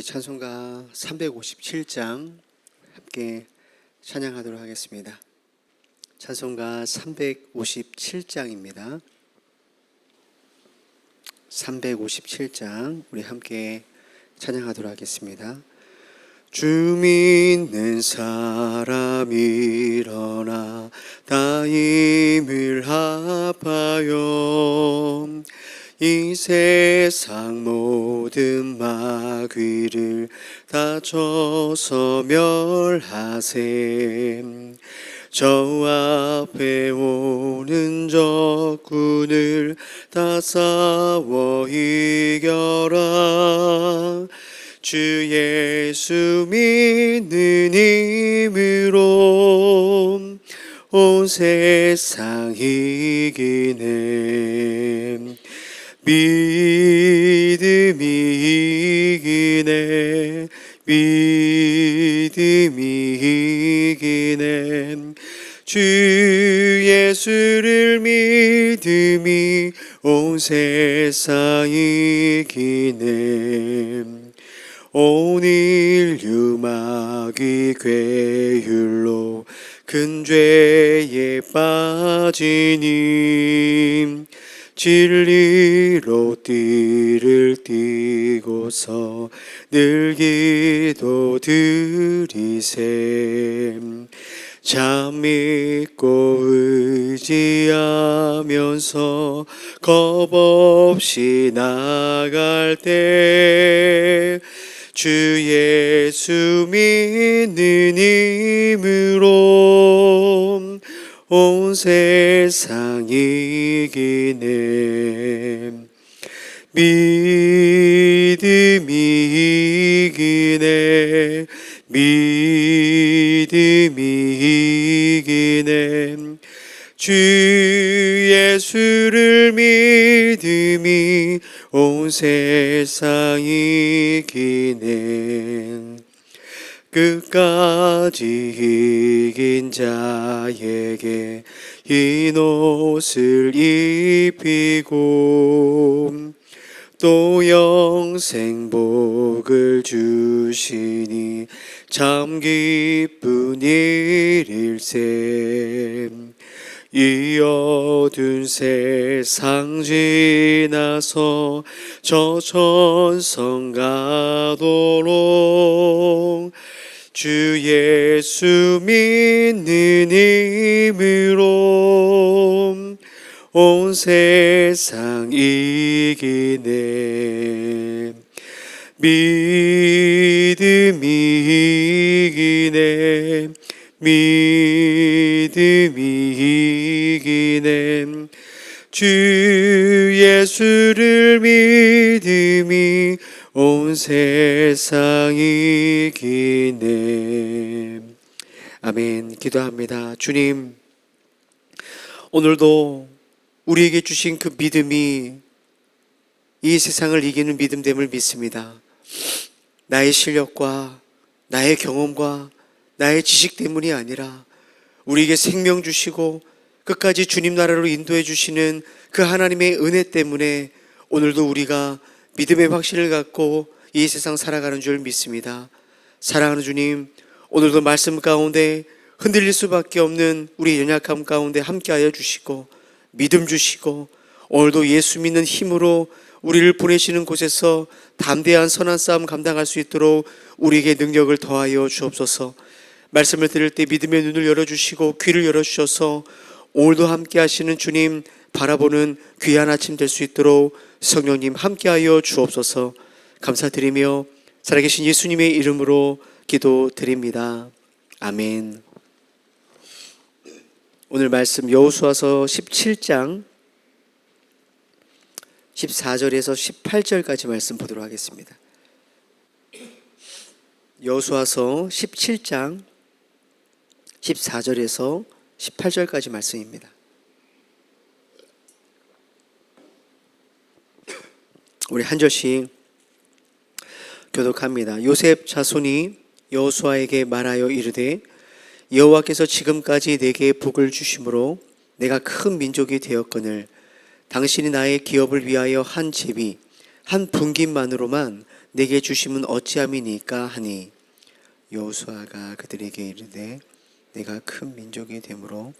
우리 찬송가 357장 함께 찬양하도록 하겠습니다. 찬송가 357장입니다. 357장 우리 함께 찬양하도록 하겠습니다. 주 믿는 사람 일어나 다 힘을 합하여 이 세상 모든 마귀를 다 쳐서 멸하세. 저 앞에 오는 적군을 다 싸워 이겨라. 주 예수 믿는 힘으로 온 세상 이기네. 믿음이 이기네. 믿음이 이기네. 주 예수를 믿음이 온 세상 이기네. 온 인류 마귀 괴율로 큰 죄에 빠지니 진리로 띠를 띠고서 늘 기도 드리세. 참 믿고 의지하면서 겁없이 나갈 때 주 예수 믿는 힘으로 온 세상 이기네. 믿음이 이기네. 믿음이 이기네. 주 예수를 믿음이 온 세상 이기네. 끝까지 이긴 자에게 흰 옷을 입히고 또 영생 복을 주시니 참 기쁜 일일세. 이 어두운 세상 지나서 저 천성 가도록 주 예수 믿는 힘으로 온 세상 이기네. 믿음이 이기네. 믿음이 이기네. 주 예수를 믿음이 온 세상 이기네. 아멘. 기도합니다. 주님, 오늘도 우리에게 주신 그 믿음이 이 세상을 이기는 믿음됨을 믿습니다. 나의 실력과 나의 경험과 나의 지식 때문이 아니라 우리에게 생명 주시고 끝까지 주님 나라로 인도해 주시는 그 하나님의 은혜 때문에 오늘도 우리가 믿음의 확신을 갖고 이 세상 살아가는 줄 믿습니다. 사랑하는 주님, 오늘도 말씀 가운데 흔들릴 수밖에 없는 우리 연약함 가운데 함께하여 주시고 믿음 주시고 오늘도 예수 믿는 힘으로 우리를 보내시는 곳에서 담대한 선한 싸움 감당할 수 있도록 우리에게 능력을 더하여 주옵소서. 말씀을 들을 때 믿음의 눈을 열어주시고 귀를 열어주셔서 오늘도 함께 하시는 주님 바라보는 귀한 아침 될 수 있도록 성령님 함께하여 주옵소서. 감사드리며 살아계신 예수님의 이름으로 기도드립니다. 아멘. 오늘 말씀 여호수아서 17장 14절에서 18절까지 말씀 보도록 하겠습니다. 여호수아서 17장 14절에서 18절까지 말씀입니다. 우리 한 절씩 교독합니다. 요셉 자손이 여호수아에게 말하여 이르되 여호와께서 지금까지 내게 복을 주심으로 내가 큰 민족이 되었거늘 당신이 나의 기업을 위하여 한 집이 한 분깃만으로만 내게 주심은 어찌함이니까 하니 여호수아가 그들에게 이르되 내가 큰 민족이 되므로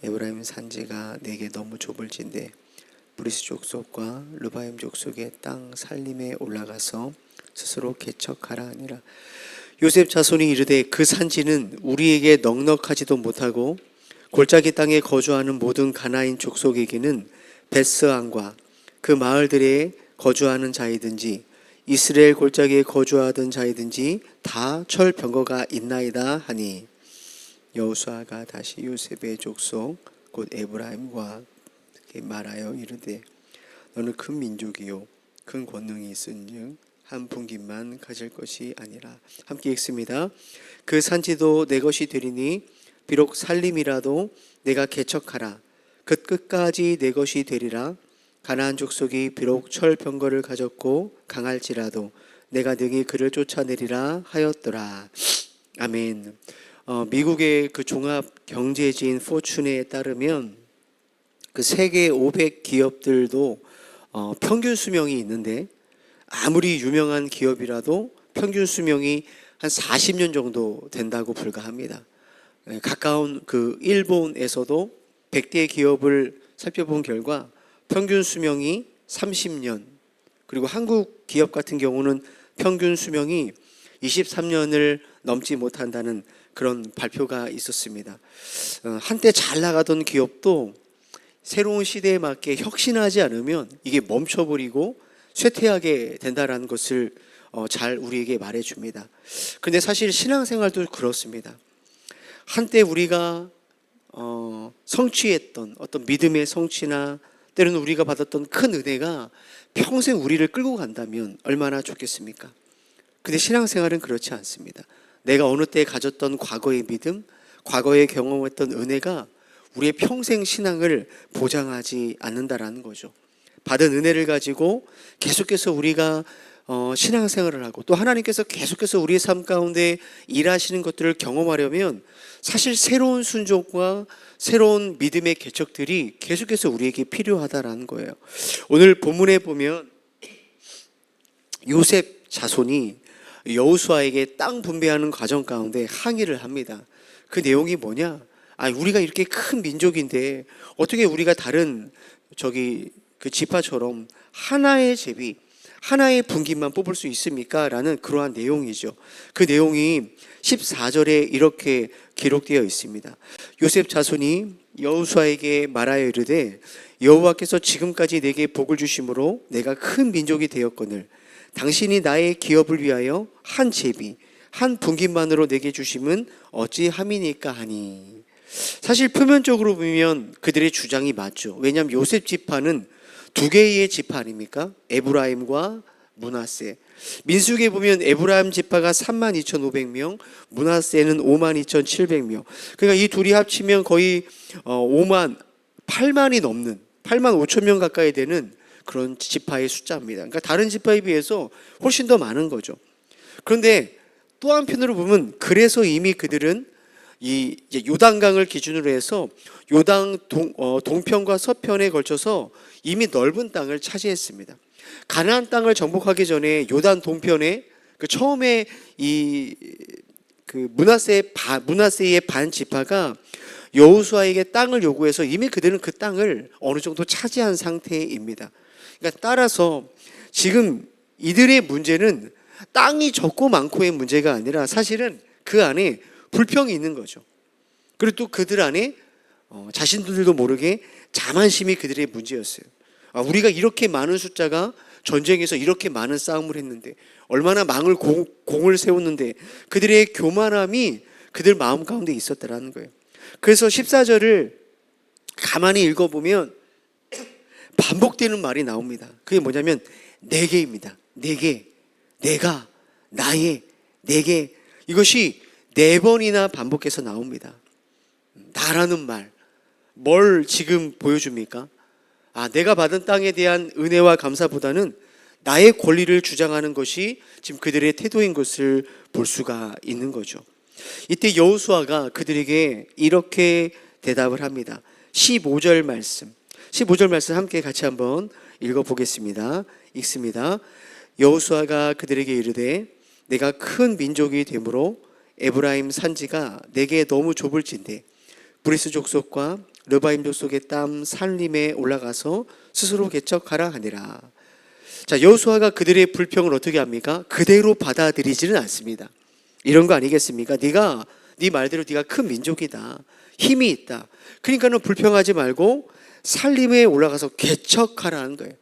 에브라임 산지가 내게 너무 좁을진대 브리스 족속과 르바임 족속의 땅 살림에 올라가서 스스로 개척하라 하니라. 요셉 자손이 이르되 그 산지는 우리에게 넉넉하지도 못하고 골짜기 땅에 거주하는 모든 가나인 족속에게는 베스안과 그 마을들에 거주하는 자이든지 이스라엘 골짜기에 거주하던 자이든지 다 철병거가 있나이다 하니 여호수아가 다시 요셉의 족속 곧 에브라임과 말하여 이르되 너는 큰 민족이요 큰 권능이 있은즉 한 분깃만 가질 것이 아니라. 함께 읽습니다. 그 산지도 내 것이 되리니 비록 살림이라도 내가 개척하라. 그 끝까지 내 것이 되리라. 가나안 족속이 비록 철병거를 가졌고 강할지라도 내가 능히 그를 쫓아내리라 하였더라. 아멘. 미국의 그 종합 경제지인 포춘에 따르면 그 세계 500 기업들도 평균 수명이 있는데 아무리 유명한 기업이라도 평균 수명이 한 40년 정도 된다고 불과합니다. 가까운 그 일본에서도 100대 기업을 살펴본 결과 평균 수명이 30년, 그리고 한국 기업 같은 경우는 평균 수명이 23년을 넘지 못한다는 그런 발표가 있었습니다. 한때 잘 나가던 기업도 새로운 시대에 맞게 혁신하지 않으면 이게 멈춰버리고 쇠퇴하게 된다는 것을 잘 우리에게 말해줍니다. 그런데 사실 신앙생활도 그렇습니다. 한때 우리가 성취했던 어떤 믿음의 성취나 때로는 우리가 받았던 큰 은혜가 평생 우리를 끌고 간다면 얼마나 좋겠습니까? 근데 신앙생활은 그렇지 않습니다. 내가 어느 때 가졌던 과거의 믿음, 과거에 경험했던 은혜가 우리의 평생 신앙을 보장하지 않는다라는 거죠. 받은 은혜를 가지고 계속해서 우리가 신앙생활을 하고 또 하나님께서 계속해서 우리의 삶 가운데 일하시는 것들을 경험하려면 사실 새로운 순종과 새로운 믿음의 개척들이 계속해서 우리에게 필요하다라는 거예요. 오늘 본문에 보면 요셉 자손이 여호수아에게 땅 분배하는 과정 가운데 항의를 합니다. 그 내용이 뭐냐? 우리가 이렇게 큰 민족인데 어떻게 우리가 다른 그 지파처럼 하나의 제비, 하나의 분깃만 뽑을 수 있습니까? 라는 그러한 내용이죠. 그 내용이 14절에 이렇게 기록되어 있습니다. 요셉 자손이 여호수아에게 말하여 이르되 여호와께서 지금까지 내게 복을 주심으로 내가 큰 민족이 되었거늘 당신이 나의 기업을 위하여 한 제비, 한 분깃만으로 내게 주심은 어찌함이니까 하니. 사실 표면적으로 보면 그들의 주장이 맞죠. 왜냐하면 요셉 지파는 두 개의 지파 아닙니까? 에브라임과 므낫세. 민수기에 보면 에브라임 지파가 32,500명, 므낫세는 52,700명. 그러니까 이 둘이 합치면 거의 8만이 넘는 8만 5천 명 가까이 되는 그런 지파의 숫자입니다. 그러니까 다른 지파에 비해서 훨씬 더 많은 거죠. 그런데 또 한편으로 보면 그래서 이미 그들은 이 요단강을 기준으로 해서 요단 동편과 서편에 걸쳐서 이미 넓은 땅을 차지했습니다. 가나안 땅을 정복하기 전에 요단 동편에 그 처음에 그 므낫세의 반 지파가 여호수아에게 땅을 요구해서 이미 그들은 그 땅을 어느 정도 차지한 상태입니다. 그러니까 따라서 지금 이들의 문제는 땅이 적고 많고의 문제가 아니라 사실은 그 안에 불평이 있는 거죠. 그리고 또 그들 안에 자신들도 모르게 자만심이 그들의 문제였어요. 우리가 이렇게 많은 숫자가 전쟁에서 이렇게 많은 싸움을 했는데 얼마나 많은 공을 세웠는데 그들의 교만함이 그들 마음 가운데 있었다라는 거예요. 그래서 14절을 가만히 읽어보면 반복되는 말이 나옵니다. 그게 뭐냐면 내게입니다. 내게, 내가, 나의, 내게. 이것이 4번이나 반복해서 나옵니다. 나라는 말, 뭘 지금 보여줍니까? 내가 받은 땅에 대한 은혜와 감사보다는 나의 권리를 주장하는 것이 지금 그들의 태도인 것을 볼 수가 있는 거죠. 이때 여호수아가 그들에게 이렇게 대답을 합니다. 15절 말씀. 15절 말씀 함께 같이 한번 읽어보겠습니다. 읽습니다. 여호수아가 그들에게 이르되 내가 큰 민족이 되므로 에브라임 산지가 내게 너무 좁을진대 브리스 족속과 르바임 족속의 땀 산림에 올라가서 스스로 개척하라 하니라. 자, 여호수아가 그들의 불평을 어떻게 합니까? 그대로 받아들이지는 않습니다. 이런 거 아니겠습니까? 네 말대로 네가 큰 민족이다, 힘이 있다, 그러니까는 불평하지 말고 산림에 올라가서 개척하라는 거예요.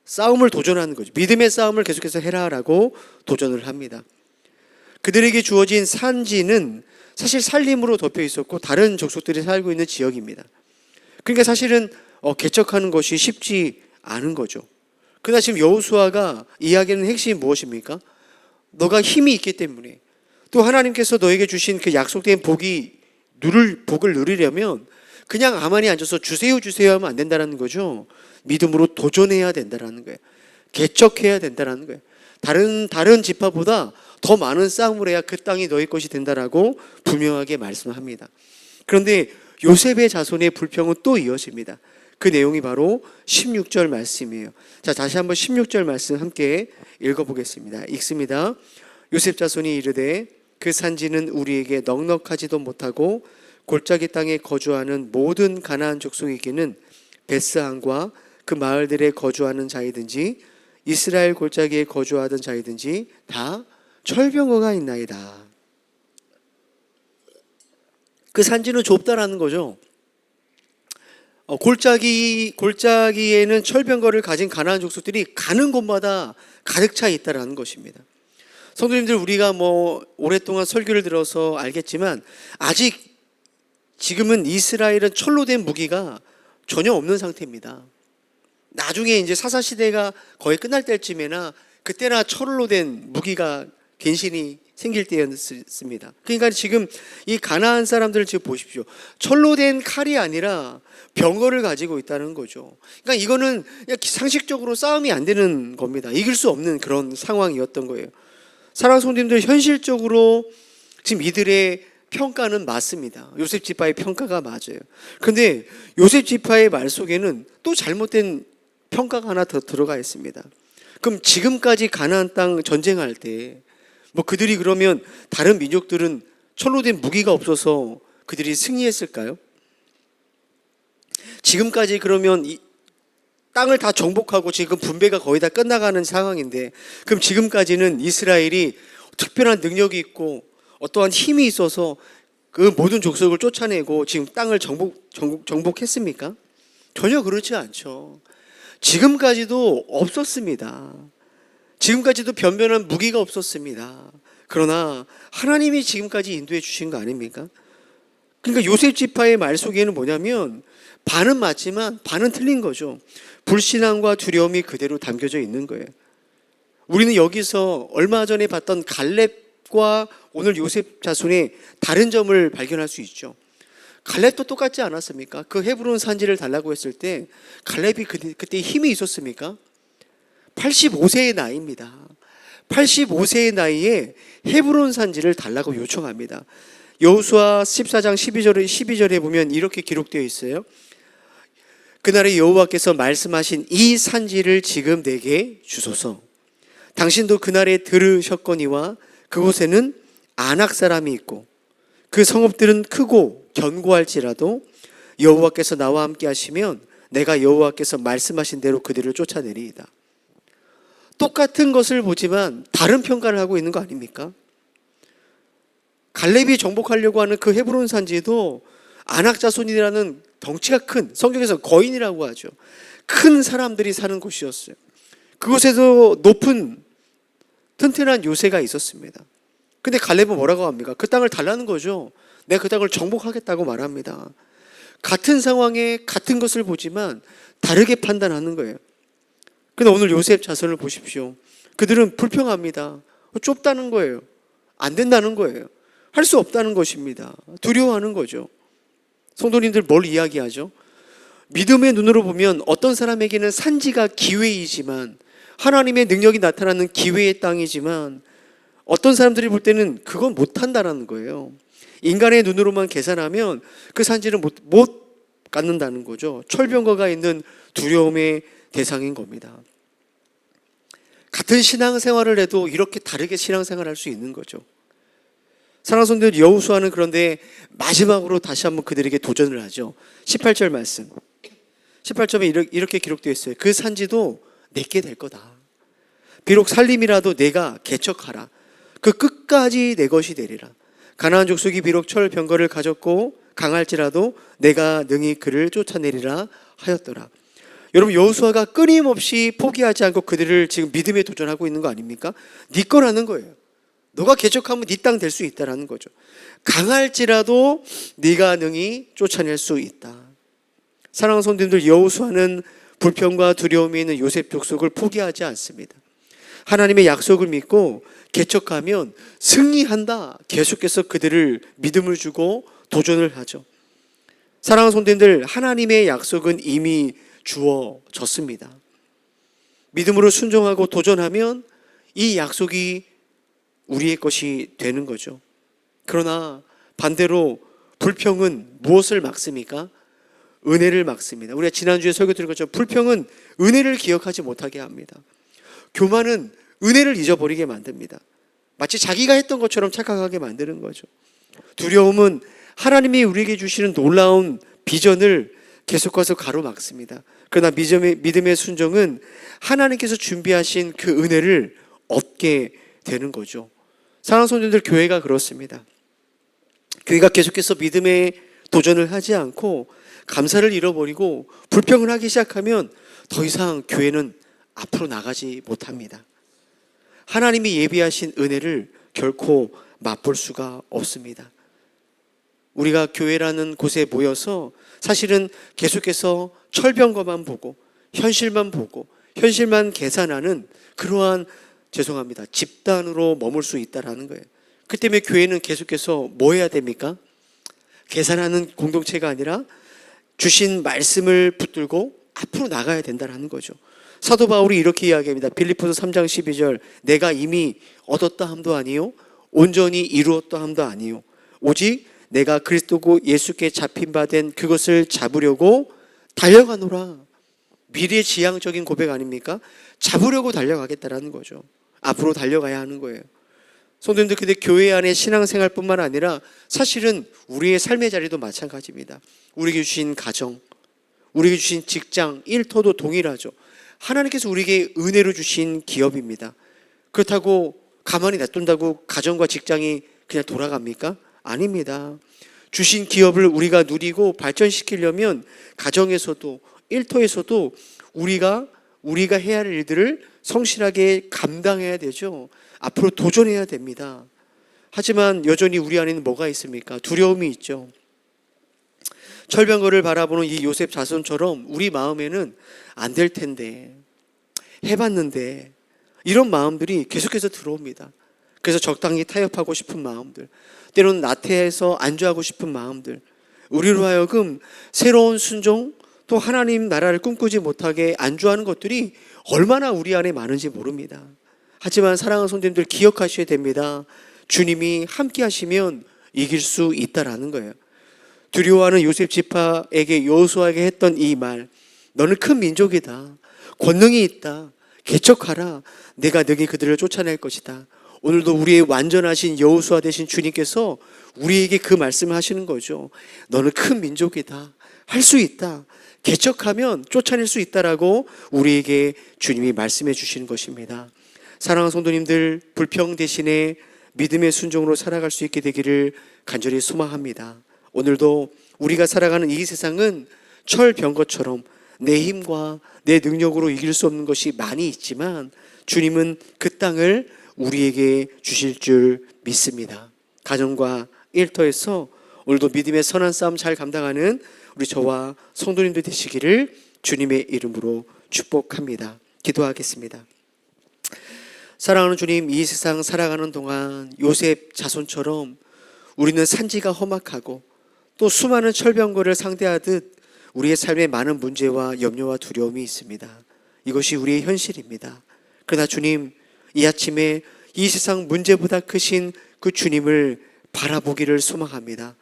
싸움을 도전하는 거죠. 믿음의 싸움을 계속해서 해라라고 도전을 합니다. 그들에게 주어진 산지는 사실 산림으로 덮여 있었고 다른 족속들이 살고 있는 지역입니다. 그러니까 사실은 개척하는 것이 쉽지 않은 거죠. 그러나 지금 여호수아가 이야기하는 핵심이 무엇입니까? 너가 힘이 있기 때문에, 또 하나님께서 너에게 주신 그 약속된 복을 누리려면 그냥 가만히 앉아서 주세요 하면 안 된다는 거죠. 믿음으로 도전해야 된다는 거예요. 개척해야 된다는 거예요. 다른 지파보다 더 많은 싸움을 해야 그 땅이 너희 것이 된다라고 분명하게 말씀합니다. 그런데 요셉의 자손의 불평은 또 이어집니다. 그 내용이 바로 16절 말씀이에요. 자, 다시 한번 16절 말씀 함께 읽어보겠습니다. 읽습니다. 요셉 자손이 이르되 그 산지는 우리에게 넉넉하지도 못하고 골짜기 땅에 거주하는 모든 가나안 족속에게는 베스안과 그 마을들에 거주하는 자이든지 이스라엘 골짜기에 거주하던 자이든지 다 철병거가 있나이다. 그 산지는 좁다라는 거죠. 골짜기에는 철병거를 가진 가나안 족속들이 가는 곳마다 가득 차 있다라는 것입니다. 성도님들, 우리가 오랫동안 설교를 들어서 알겠지만 아직 지금은 이스라엘은 철로 된 무기가 전혀 없는 상태입니다. 나중에 이제 사사시대가 거의 끝날 때쯤에나 그때나 철로 된 무기가 괜시리 생길 때였습니다. 그러니까 지금 이 가나안 사람들을 지금 보십시오. 철로 된 칼이 아니라 병거를 가지고 있다는 거죠. 그러니까 이거는 그냥 상식적으로 싸움이 안 되는 겁니다. 이길 수 없는 그런 상황이었던 거예요. 사랑하는 성도님들, 현실적으로 지금 이들의 평가는 맞습니다. 요셉 지파의 평가가 맞아요. 그런데 요셉 지파의 말 속에는 또 잘못된 평가가 하나 더 들어가 있습니다. 그럼 지금까지 가나안 땅 전쟁할 때 그들이 그러면 다른 민족들은 철로 된 무기가 없어서 그들이 승리했을까요? 지금까지 그러면 이 땅을 다 정복하고 지금 분배가 거의 다 끝나가는 상황인데, 그럼 지금까지는 이스라엘이 특별한 능력이 있고 어떠한 힘이 있어서 그 모든 족속을 쫓아내고 지금 땅을 정복했습니까? 전혀 그렇지 않죠. 지금까지도 없었습니다. 지금까지도 변변한 무기가 없었습니다. 그러나 하나님이 지금까지 인도해 주신 거 아닙니까? 그러니까 요셉 지파의 말 속에는 뭐냐면 반은 맞지만 반은 틀린 거죠. 불신앙과 두려움이 그대로 담겨져 있는 거예요. 우리는 여기서 얼마 전에 봤던 갈렙과 오늘 요셉 자손의 다른 점을 발견할 수 있죠. 갈렙도 똑같지 않았습니까? 그 헤브론 산지를 달라고 했을 때 갈렙이 그때 힘이 있었습니까? 85세의 나이입니다. 85세의 나이에 헤브론 산지를 달라고 요청합니다. 여호수아 14장 12절에 보면 이렇게 기록되어 있어요. 그날에 여호와께서 말씀하신 이 산지를 지금 내게 주소서. 당신도 그날에 들으셨거니와 그곳에는 아낙 사람이 있고 그 성읍들은 크고 견고할지라도 여호와께서 나와 함께 하시면 내가 여호와께서 말씀하신 대로 그들을 쫓아내리이다. 똑같은 것을 보지만 다른 평가를 하고 있는 거 아닙니까? 갈렙이 정복하려고 하는 그 헤브론 산지도 아낙 자손이라는 덩치가 큰, 성경에서 거인이라고 하죠, 큰 사람들이 사는 곳이었어요. 그곳에도 높은 튼튼한 요새가 있었습니다. 근데 갈렙은 뭐라고 합니까? 그 땅을 달라는 거죠. 내가 그 땅을 정복하겠다고 말합니다. 같은 상황에 같은 것을 보지만 다르게 판단하는 거예요. 근데 오늘 요셉 자손을 보십시오. 그들은 불평합니다. 좁다는 거예요. 안 된다는 거예요. 할 수 없다는 것입니다. 두려워하는 거죠. 성도님들, 뭘 이야기하죠? 믿음의 눈으로 보면 어떤 사람에게는 산지가 기회이지만, 하나님의 능력이 나타나는 기회의 땅이지만, 어떤 사람들이 볼 때는 그건 못한다라는 거예요. 인간의 눈으로만 계산하면 그 산지는 못 갖는다는 거죠. 철병거가 있는 두려움의 대상인 겁니다. 같은 신앙생활을 해도 이렇게 다르게 신앙생활을 할 수 있는 거죠. 사랑하는 성도들, 여호수아는 그런데 마지막으로 다시 한번 그들에게 도전을 하죠. 18절 말씀. 18절에 이렇게 기록되어 있어요. 그 산지도 내게 될 거다. 비록 살림이라도 내가 개척하라. 그 끝까지 내 것이 되리라. 가나안 족속이 비록 철병거를 가졌고 강할지라도 내가 능히 그를 쫓아내리라 하였더라. 여러분, 여호수아가 끊임없이 포기하지 않고 그들을 지금 믿음에 도전하고 있는 거 아닙니까? 네 거라는 거예요. 너가 개척하면 네 땅 될 수 있다라는 거죠. 강할지라도 네가 능히 쫓아낼 수 있다. 사랑하는 성도님들, 여호수아는 불평과 두려움이 있는 요셉 족속을 포기하지 않습니다. 하나님의 약속을 믿고 개척하면 승리한다. 계속해서 그들을 믿음을 주고 도전을 하죠. 사랑하는 성도님들, 하나님의 약속은 이미 주어졌습니다. 믿음으로 순종하고 도전하면 이 약속이 우리의 것이 되는 거죠. 그러나 반대로 불평은 무엇을 막습니까? 은혜를 막습니다. 우리가 지난주에 설교 드린 것처럼 불평은 은혜를 기억하지 못하게 합니다. 교만은 은혜를 잊어버리게 만듭니다. 마치 자기가 했던 것처럼 착각하게 만드는 거죠. 두려움은 하나님이 우리에게 주시는 놀라운 비전을 계속해서 가로막습니다. 그러나 믿음의 순종은 하나님께서 준비하신 그 은혜를 얻게 되는 거죠. 사랑하는 성도들, 교회가 그렇습니다. 교회가 계속해서 믿음에 도전을 하지 않고 감사를 잃어버리고 불평을 하기 시작하면 더 이상 교회는 앞으로 나가지 못합니다. 하나님이 예비하신 은혜를 결코 맛볼 수가 없습니다. 우리가 교회라는 곳에 모여서 사실은 계속해서 철병거만 보고 현실만 계산하는 그러한 집단으로 머물 수 있다라는 거예요. 그 때문에 교회는 계속해서 뭐 해야 됩니까? 계산하는 공동체가 아니라 주신 말씀을 붙들고 앞으로 나가야 된다는 거죠. 사도 바울이 이렇게 이야기합니다. 빌립보서 3장 12절. 내가 이미 얻었다 함도 아니요 온전히 이루었다 함도 아니요 오직 내가 그리스도 예수께 잡힌 바 된 그것을 잡으려고 달려가노라. 미래의 지향적인 고백 아닙니까? 잡으려고 달려가겠다라는 거죠. 앞으로 달려가야 하는 거예요. 성도님들, 근데 교회 안에 신앙생활뿐만 아니라 사실은 우리의 삶의 자리도 마찬가지입니다. 우리에게 주신 가정, 우리에게 주신 직장, 일터도 동일하죠. 하나님께서 우리에게 은혜로 주신 기업입니다. 그렇다고 가만히 놔둔다고 가정과 직장이 그냥 돌아갑니까? 아닙니다. 주신 기업을 우리가 누리고 발전시키려면 가정에서도 일터에서도 우리가 해야 할 일들을 성실하게 감당해야 되죠. 앞으로 도전해야 됩니다. 하지만 여전히 우리 안에는 뭐가 있습니까? 두려움이 있죠. 철병거를 바라보는 이 요셉 자손처럼 우리 마음에는 안 될 텐데, 해봤는데, 이런 마음들이 계속해서 들어옵니다. 그래서 적당히 타협하고 싶은 마음들, 때로는 나태해서 안주하고 싶은 마음들, 우리로 하여금 새로운 순종, 또 하나님 나라를 꿈꾸지 못하게 안주하는 것들이 얼마나 우리 안에 많은지 모릅니다. 하지만 사랑하는 성도님들, 기억하셔야 됩니다. 주님이 함께 하시면 이길 수 있다라는 거예요. 두려워하는 요셉 지파에게, 여호수아에게 했던 이 말, 너는 큰 민족이다, 권능이 있다, 개척하라, 내가 능히 그들을 쫓아낼 것이다. 오늘도 우리의 완전하신 여호수아 되신 주님께서 우리에게 그 말씀을 하시는 거죠. 너는 큰 민족이다, 할 수 있다, 개척하면 쫓아낼 수 있다라고 우리에게 주님이 말씀해 주시는 것입니다. 사랑하는 성도님들, 불평 대신에 믿음의 순종으로 살아갈 수 있게 되기를 간절히 소망합니다. 오늘도 우리가 살아가는 이 세상은 철병거처럼 내 힘과 내 능력으로 이길 수 없는 것이 많이 있지만 주님은 그 땅을 우리에게 주실 줄 믿습니다. 가정과 일터에서 오늘도 믿음의 선한 싸움 잘 감당하는 우리 저와 성도님들 되시기를 주님의 이름으로 축복합니다. 기도하겠습니다. 사랑하는 주님, 이 세상 살아가는 동안 요셉 자손처럼 우리는 산지가 험악하고 또 수많은 철병거를 상대하듯 우리의 삶에 많은 문제와 염려와 두려움이 있습니다. 이것이 우리의 현실입니다. 그러나 주님, 이 아침에 이 세상 문제보다 크신 그 주님을 바라보기를 소망합니다.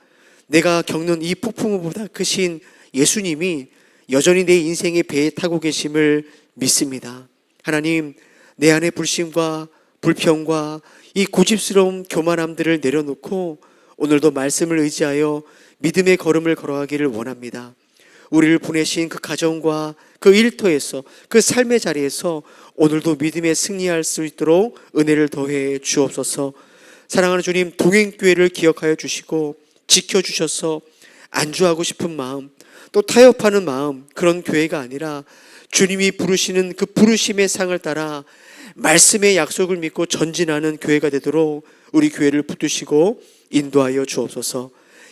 내가 겪는 이 폭풍우보다 크신 예수님이 여전히 내 인생의 배에 타고 계심을 믿습니다. 하나님, 내 안의 불신과 불평과 이 고집스러운 교만함들을 내려놓고 오늘도 말씀을 의지하여 믿음의 걸음을 걸어가기를 원합니다. 우리를 보내신 그 가정과 그 일터에서, 그 삶의 자리에서 오늘도 믿음에 승리할 수 있도록 은혜를 더해 주옵소서. 사랑하는 주님, 동행교회를 기억하여 주시고 지켜주셔서 안주하고 싶은 마음, 또 타협하는 마음, 그런 교회가 아니라 주님이 부르시는 그 부르심의 상을 따라 말씀의 약속을 믿고 전진하는 교회가 되도록 우리 교회를 붙드시고 인도하여 주옵소서.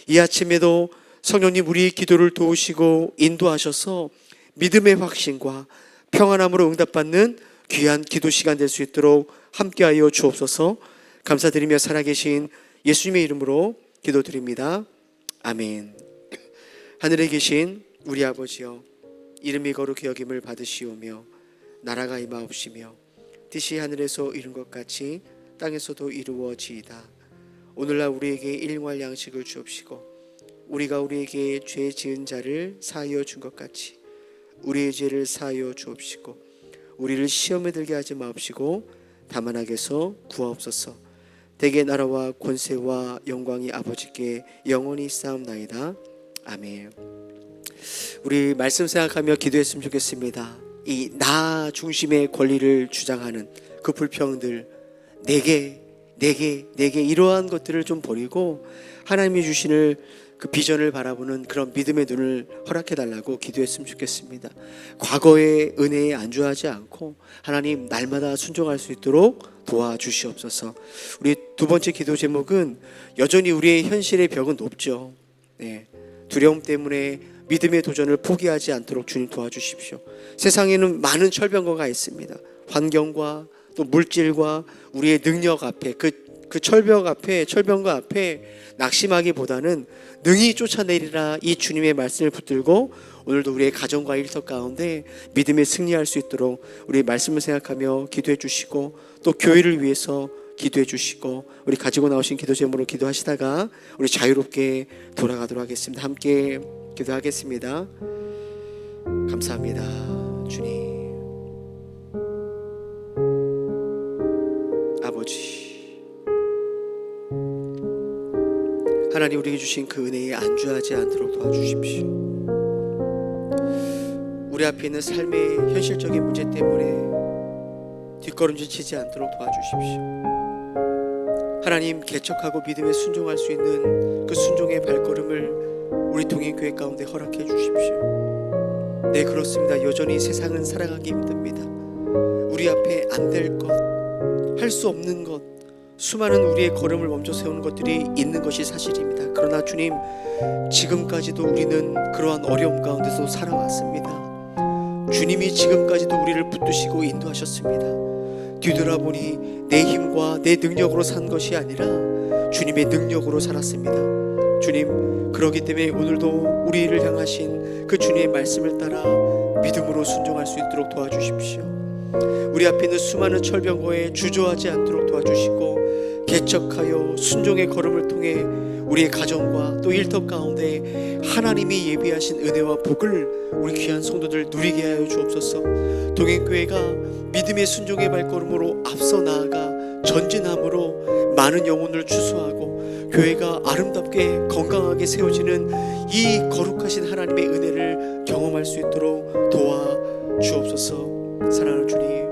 이 아침에도 성령님 우리의 기도를 도우시고 인도하셔서 믿음의 확신과 평안함으로 응답받는 귀한 기도 시간 될 수 있도록 함께하여 주옵소서. 감사드리며 살아계신 예수님의 이름으로 기도드립니다. 아멘. 하늘에 계신 우리 아버지여, 이름이 거룩히 여김을 받으시오며 나라가 임하옵시며 뜻이 하늘에서 이룬 것 같이 땅에서도 이루어지이다. 오늘날 우리에게 일용할 양식을 주옵시고 우리가 우리에게 죄 지은 자를 사하여 준 것 같이 우리의 죄를 사하여 주옵시고 우리를 시험에 들게 하지 마옵시고 다만 악에서 구하옵소서. 대개 나라와 권세와 영광이 아버지께 영원히 쌓옵나이다. 아멘. 우리 말씀 생각하며 기도했으면 좋겠습니다. 이 나 중심의 권리를 주장하는 그 불평들, 내게 이러한 것들을 좀 버리고 하나님이 주시는 그 비전을 바라보는 그런 믿음의 눈을 허락해달라고 기도했으면 좋겠습니다. 과거의 은혜에 안주하지 않고 하나님 날마다 순종할 수 있도록 도와주시옵소서. 우리 두 번째 기도 제목은 여전히 우리의 현실의 벽은 높죠. 두려움 때문에 믿음의 도전을 포기하지 않도록 주님 도와주십시오. 세상에는 많은 철병거가 있습니다. 환경과 또 물질과 우리의 능력 앞에 그 철병거 앞에 낙심하기보다는 능히 쫓아내리라 이 주님의 말씀을 붙들고 오늘도 우리의 가정과 일터 가운데 믿음에 승리할 수 있도록 우리 말씀을 생각하며 기도해 주시고 또 교회를 위해서 기도해 주시고 우리 가지고 나오신 기도 제목으로 기도하시다가 우리 자유롭게 돌아가도록 하겠습니다. 함께 기도하겠습니다. 감사합니다, 주님. 아버지 하나님, 우리에게 주신 그 은혜에 안주하지 않도록 도와주십시오. 우리 앞에 있는 삶의 현실적인 문제 때문에 뒷걸음질 치지 않도록 도와주십시오. 하나님, 개척하고 믿음에 순종할 수 있는 그 순종의 발걸음을 우리 동행교회 가운데 허락해 주십시오. 네, 그렇습니다. 여전히 세상은 살아가기 힘듭니다. 우리 앞에 안 될 것, 할 수 없는 것, 수많은 우리의 걸음을 멈춰 세우는 것들이 있는 것이 사실입니다. 그러나 주님, 지금까지도 우리는 그러한 어려움 가운데서 살아왔습니다. 주님이 지금까지도 우리를 붙드시고 인도하셨습니다. 뒤돌아보니 내 힘과 내 능력으로 산 것이 아니라 주님의 능력으로 살았습니다. 주님, 그렇기 때문에 오늘도 우리를 향하신 그 주님의 말씀을 따라 믿음으로 순종할 수 있도록 도와주십시오. 우리 앞에 있는 수많은 철병거에 주저하지 않도록 도와주시고 개척하여 순종의 걸음을 통해 우리의 가정과 또 일터 가운데 하나님이 예비하신 은혜와 복을 우리 귀한 성도들 누리게 하여 주옵소서. 동행교회가 믿음의 순종의 발걸음으로 앞서 나아가 전진함으로 많은 영혼을 추수하고 교회가 아름답게 건강하게 세워지는 이 거룩하신 하나님의 은혜를 경험할 수 있도록 도와 주옵소서. 사랑하는 주님,